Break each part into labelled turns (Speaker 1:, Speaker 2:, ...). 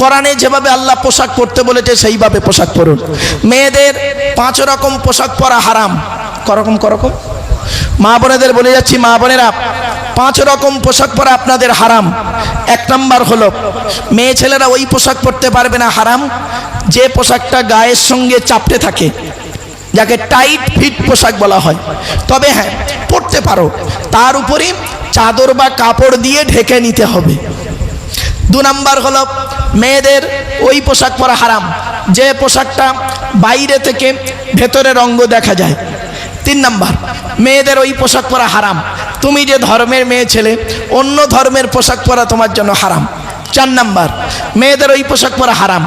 Speaker 1: কোরআনে যেভাবে আল্লাহ পোশাক পরতে বলেছে সেইভাবে পোশাক পরুন। মেয়েদের 5 রকম পোশাক পরা হারাম। করকম মা বোনেদের বলে যাচ্ছি, মা বোনেরা 5 রকম পোশাক পরা আপনাদের হারাম। 1 নাম্বার হলো মেয়ে ছেলেরা ওই পোশাক পরতে পারবে না, হারাম, যে পোশাকটা গায়ের সঙ্গে চাপতে থাকে, যাকে টাইট ফিট পোশাক বলা হয়। তবে হ্যাঁ, পরতে পারো, তার উপরে চাদর বা কাপড় দিয়ে ঢেকে নিতে হবে। 2 নাম্বার হলো মেয়েদের ওই পোশাক পরা হারাম যে পোশাকটা বাইরে থেকে ভেতরের অঙ্গ দেখা যায়। 3 নাম্বার মেয়েদের ওই পোশাক পরা হারাম, তুমি যে ধর্মের মেয়ে ছেলে অন্য ধর্মের পোশাক পরা তোমার জন্য হারাম। 4 নাম্বার মেয়েদের ওই পোশাক পরা হারাম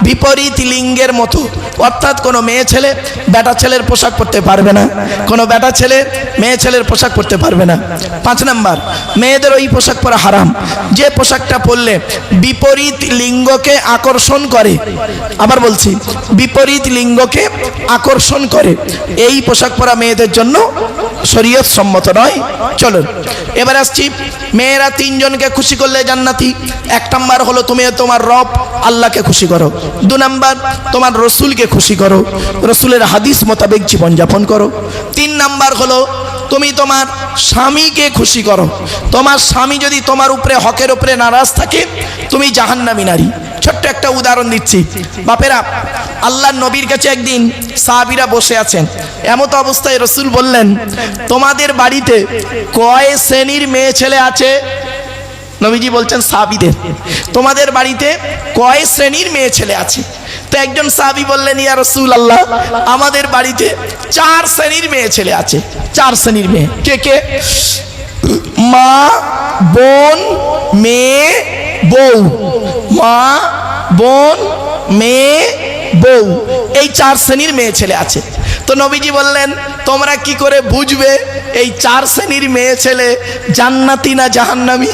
Speaker 1: বিপরীত লিঙ্গের মতো, অর্থাৎ কোনো মেয়ে ছেলে বেটা ছেলের পোশাক পরতে পারবে না, কোনো বেটা ছেলে মেয়ে ছেলের পোশাক পরতে পারবে না। 5 নাম্বার মেয়েদের ওই পোশাক পরা হারাম যে পোশাকটা পরলে বিপরীত লিঙ্গকে আকর্ষণ করে। আবার বলছি, বিপরীত লিঙ্গকে আকর্ষণ করে, এই পোশাক পরা মেয়েদের জন্য শরীয়ত সম্মত নয়। চলুন এবার আসছি, মেয়েরা 3 জনকে খুশি করলে জান্নাতি। 1 নাম্বার হলো তুমি তোমার রব আল্লাহকে খুশি করো। 2 নাম্বার তোমার রসুলকে খুশি করো, রসুলের হাদিস মোতাবেক জীবনযাপন করো। 3 নাম্বার হলো তুমি তোমার স্বামীকে খুশি করো। তোমার স্বামী যদি তোমার উপরে হকের উপরে নারাজ থাকে, তুমি জাহান্নামী নারী। ছোট্ট একটা উদাহরণ দিচ্ছি বাপেরা, আল্লাহর নবীর কাছে একদিন সাহাবীরা বসে আছেন, এমত অবস্থায় রসুল বললেন, তোমাদের বাড়িতে কয় শ্রেণীর মেয়ে ছেলে আছে? নবীজি বলছেন সাহাবীদের, তোমাদের বাড়িতে কয় শ্রেণীর মেয়ে ছেলে আছে? তো একজন সাহাবী বললেন, ইয়া রাসূলুল্লাহ, আমাদের বাড়িতে 4 শ্রেণীর মেয়ে ছেলে আছে। 4 শ্রেণীর মেয়ে কে কে? মা, বোন, মেয়ে, বউ। মা, বোন, মেয়ে, বউ, এই 4 শ্রেণীর মেয়ে ছেলে আছে। তো নবীজি বললেন, তোমরা কি করে বুঝবে এই 4 শ্রেণীর মেয়ে ছেলে জান্নাতি না জাহান্নামী?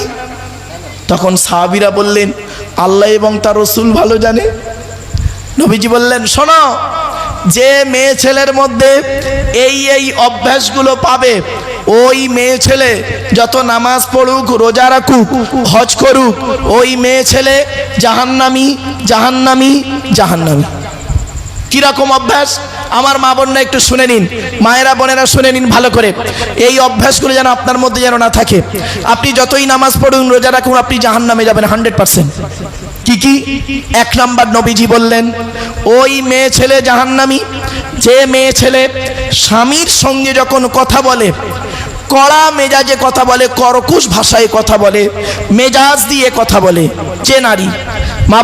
Speaker 1: তখন সাহাবীরা বললেন, আল্লাহ এবং তার রসুল ভালো জানে। নবীজি বললেন, শোনো, যে মেয়ে ছেলের মধ্যে এই অভ্যাসগুলো পাবে, ওই মেয়ে ছেলে যত নামাজ পড়ুক, রোজা রাখুক, হজ করুক, ওই মেয়ে ছেলে জাহান্নামী, জাহান্নামী, জাহান্নামী। কিরকম অভ্যাস? আমার মা বোনরা একটু শুনে নিন, মায়েরা বোনেরা শুনে নিন ভালো করে। এই অভ্যাসগুলো যেন আপনার মধ্যে যেন না থাকে। আপনি যতই নামাজ পড়ুন, রোজা রাখুন, আপনি জাহান্নামে যাবেন 100%। কি কি? 1 নাম্বার নবীজি বললেন, ওই মেয়ে ছেলে জাহান্নামী যে মেয়ে ছেলে স্বামীর সঙ্গে যখন কথা বলে, কড়া মেজাজে কথা বলে, কর্কশ ভাষায় কথা বলে, মেজাজ দিয়ে কথা বলে, যে নারী